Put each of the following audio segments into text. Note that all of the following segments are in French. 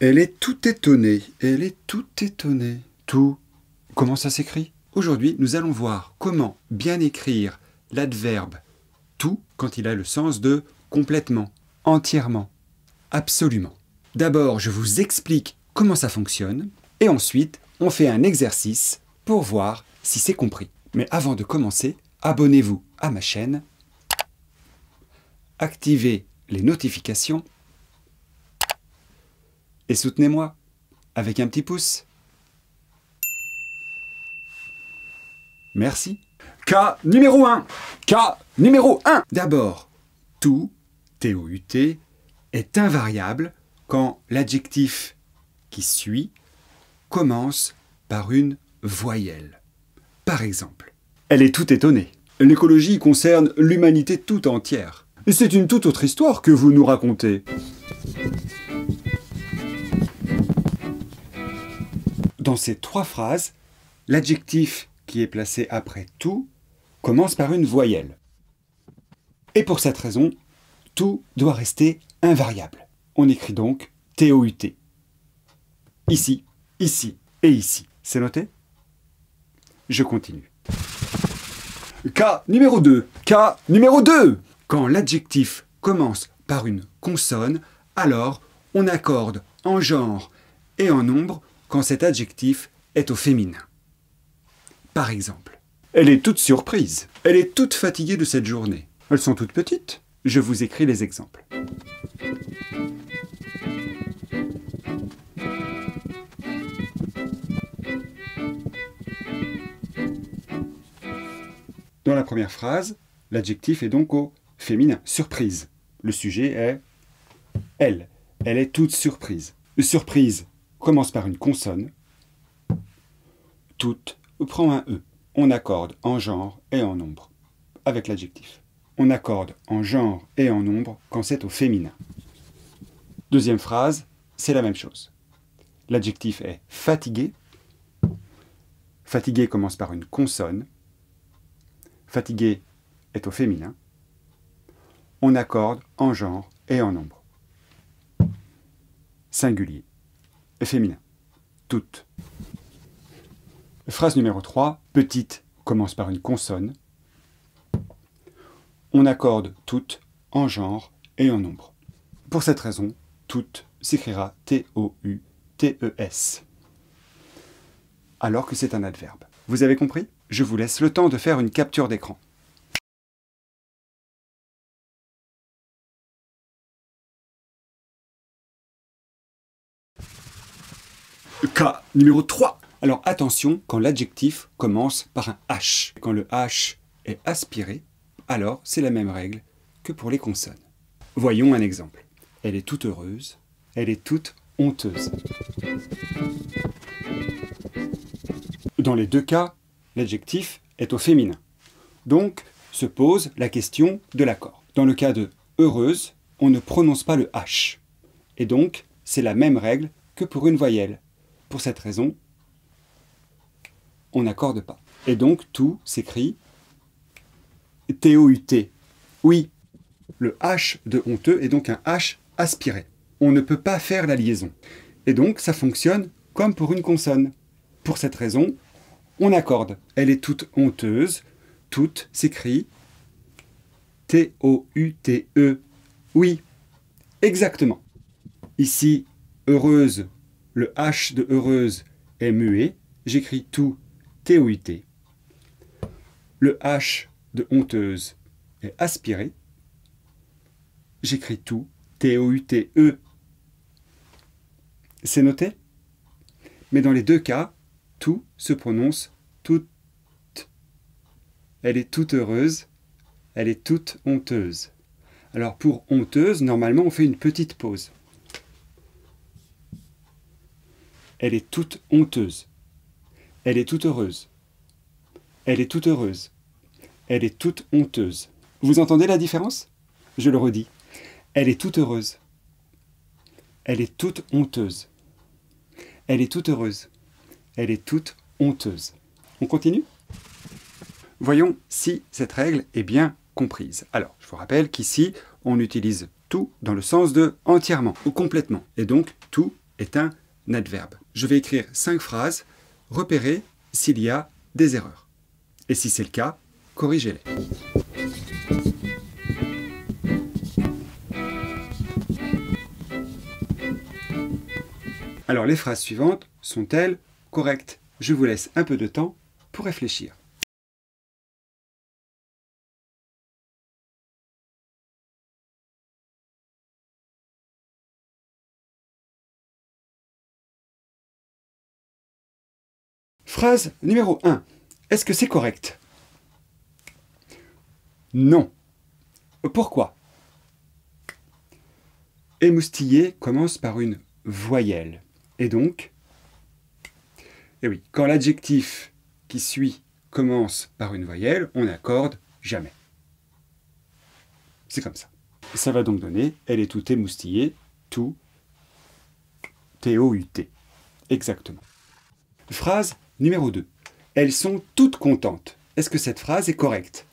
Elle est tout étonnée. Elle est tout étonnée. Tout. Comment ça s'écrit? Aujourd'hui, nous allons voir comment bien écrire l'adverbe tout quand il a le sens de complètement, entièrement, absolument. D'abord, je vous explique comment ça fonctionne et ensuite, on fait un exercice pour voir si c'est compris. Mais avant de commencer, abonnez-vous à ma chaîne, activez les notifications et soutenez-moi avec un petit pouce. Merci. Cas numéro 1. Cas numéro 1. D'abord, tout, T-O-U-T, est invariable quand l'adjectif qui suit commence par une voyelle. Par exemple, elle est tout étonnée. L'écologie concerne l'humanité tout entière. Et c'est une toute autre histoire que vous nous racontez. Dans ces trois phrases, l'adjectif qui est placé après tout commence par une voyelle. Et pour cette raison, tout doit rester invariable. On écrit donc T-O-U-T. Ici, ici et ici. C'est noté? Je continue. Cas numéro 2. Cas numéro 2. Quand l'adjectif commence par une consonne, alors on accorde en genre et en nombre quand cet adjectif est au féminin. Par exemple, elle est toute surprise. Elle est toute fatiguée de cette journée. Elles sont toutes petites. Je vous écris les exemples. Dans la première phrase, l'adjectif est donc au féminin, surprise. Le sujet est elle. Elle est toute surprise. Surprise commence par une consonne. Toute prend un E. On accorde en genre et en nombre avec l'adjectif. On accorde en genre et en nombre quand c'est au féminin. Deuxième phrase, c'est la même chose. L'adjectif est fatigué. Fatigué commence par une consonne. Fatigué est au féminin. On accorde en genre et en nombre. Singulier. Féminin. Toute. Phrase numéro 3. Petite commence par une consonne. On accorde toute en genre et en nombre. Pour cette raison, toute s'écrira T-O-U-T-E-S. Alors que c'est un adverbe. Vous avez compris? Je vous laisse le temps de faire une capture d'écran. Cas numéro 3. Alors attention quand l'adjectif commence par un H. Quand le H est aspiré, alors c'est la même règle que pour les consonnes. Voyons un exemple. Elle est toute heureuse. Elle est toute honteuse. Dans les deux cas, l'adjectif est au féminin. Donc, se pose la question de l'accord. Dans le cas de heureuse, on ne prononce pas le H. Et donc, c'est la même règle que pour une voyelle. Pour cette raison, on n'accorde pas. Et donc, tout s'écrit T-O-U-T. Oui, le H de honteux est donc un H aspiré. On ne peut pas faire la liaison. Et donc, ça fonctionne comme pour une consonne. Pour cette raison, on accorde. Elle est toute honteuse. Toute s'écrit T-O-U-T-E. Oui, exactement. Ici, heureuse, le H de heureuse est muet. J'écris tout T-O-U-T. Le H de honteuse est aspiré. J'écris tout T-O-U-T-E. C'est noté? Mais dans les deux cas, tout se prononce toute. Elle est toute heureuse. Elle est toute honteuse. Alors pour honteuse, normalement on fait une petite pause. Elle est toute honteuse. Elle est toute heureuse. Elle est toute heureuse. Elle est toute honteuse. Vous entendez la différence? Je le redis. Elle est toute heureuse. Elle est toute honteuse. Elle est toute heureuse. Elle est toute honteuse. On continue? Voyons si cette règle est bien comprise. Alors, je vous rappelle qu'ici, on utilise tout dans le sens de entièrement ou complètement. Et donc, tout est un adverbe. Je vais écrire 5 phrases, repérer s'il y a des erreurs. Et si c'est le cas, corrigez-les. Alors les phrases suivantes sont-elles correctes? Je vous laisse un peu de temps pour réfléchir. Phrase numéro 1. Est-ce que c'est correct? Non. Pourquoi? Émoustiller commence par une voyelle. Et donc, eh oui, quand l'adjectif qui suit commence par une voyelle, on n'accorde jamais. C'est comme ça. Ça va donc donner, elle est tout émoustillée, tout, T-O-U-T. Exactement. Phrase numéro 2. Elles sont toutes contentes. Est-ce que cette phrase est correcte?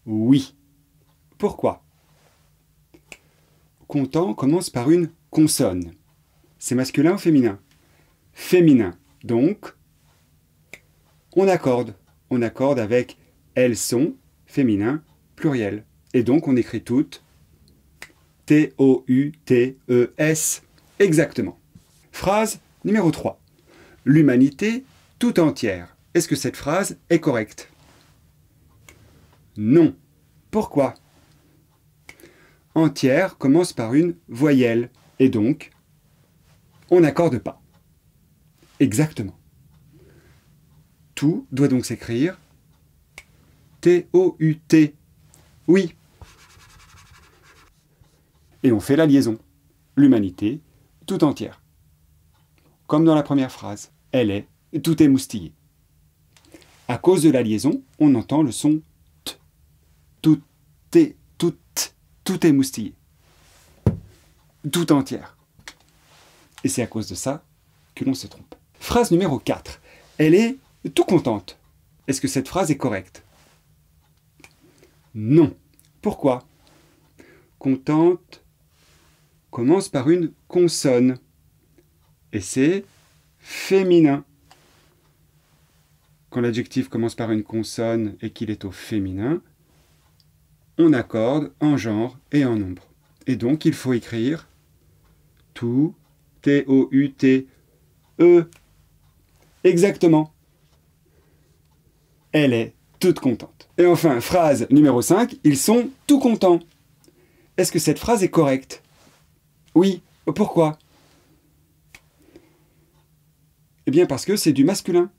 Oui. Pourquoi? Content commence par une consonne. C'est masculin ou féminin? Féminin. Donc, on accorde. On accorde avec elles sont, féminin, pluriel. Et donc, on écrit toutes T-O-U-T-E-S. Exactement. Phrase numéro 3. L'humanité tout entière. Est-ce que cette phrase est correcte? Non. Pourquoi? Entière commence par une voyelle. Et donc, on n'accorde pas. Exactement. Tout doit donc s'écrire T-O-U-T. Oui. Et on fait la liaison. L'humanité tout entière. Comme dans la première phrase. Elle est tout émoustillée. À cause de la liaison, on entend le son T. Tout est, tout émoustillé. Tout entière. Et c'est à cause de ça que l'on se trompe. Phrase numéro 4. Elle est tout contente. Est-ce que cette phrase est correcte? Non. Pourquoi? Contente commence par une consonne. Et c'est féminin. Quand l'adjectif commence par une consonne et qu'il est au féminin, on accorde en genre et en nombre. Et donc, il faut écrire tout, T-O-U-T-E. Exactement. Elle est toute contente. Et enfin, phrase numéro 5, ils sont tout contents. Est-ce que cette phrase est correcte? Oui. Pourquoi? Eh bien, parce que c'est du masculin.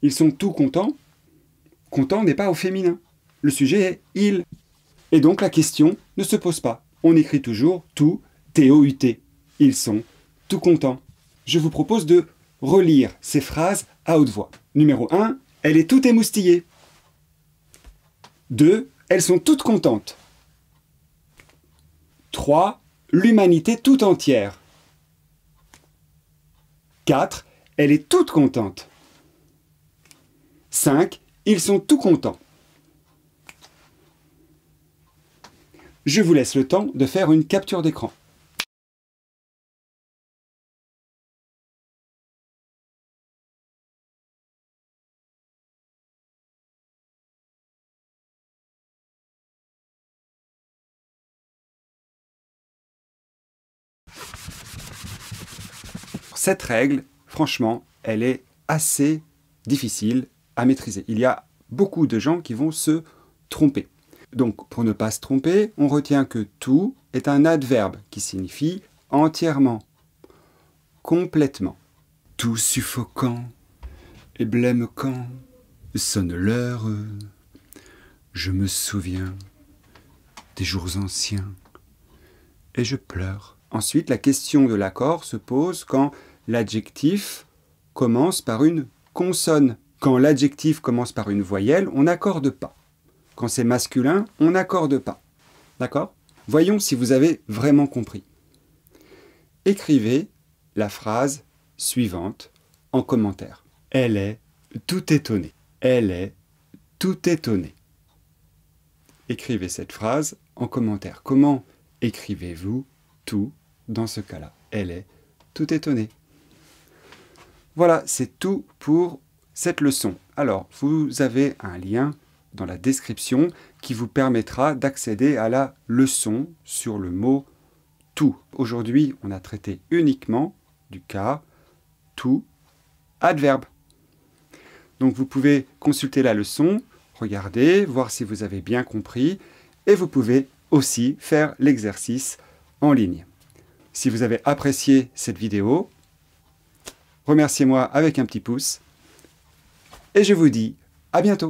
Ils sont tout contents. Content n'est pas au féminin. Le sujet est il. Et donc la question ne se pose pas. On écrit toujours tout, T-O-U-T. Ils sont tout contents. Je vous propose de relire ces phrases à haute voix. Numéro 1, elle est toute émoustillée. 2, elles sont toutes contentes. 3, l'humanité tout entière. 4, elle est toute contente. 5, ils sont tout contents. Je vous laisse le temps de faire une capture d'écran. Cette règle, franchement, elle est assez difficile à maîtriser. Il y a beaucoup de gens qui vont se tromper. Donc, pour ne pas se tromper, on retient que tout est un adverbe qui signifie entièrement, complètement. Tout suffocant et blême quand sonne l'heure, je me souviens des jours anciens et je pleure. Ensuite, la question de l'accord se pose quand l'adjectif commence par une consonne. Quand l'adjectif commence par une voyelle, on n'accorde pas. Quand c'est masculin, on n'accorde pas. D'accord? Voyons si vous avez vraiment compris. Écrivez la phrase suivante en commentaire. Elle est tout étonnée. Elle est tout étonnée. Écrivez cette phrase en commentaire. Comment écrivez-vous tout dans ce cas-là. Elle est tout étonnée. Voilà, c'est tout pour cette leçon. Alors, vous avez un lien dans la description qui vous permettra d'accéder à la leçon sur le mot « tout ». Aujourd'hui, on a traité uniquement du cas « tout » adverbe. Donc, vous pouvez consulter la leçon, regarder, voir si vous avez bien compris, et vous pouvez aussi faire l'exercice en ligne. Si vous avez apprécié cette vidéo, remerciez-moi avec un petit pouce, et je vous dis à bientôt.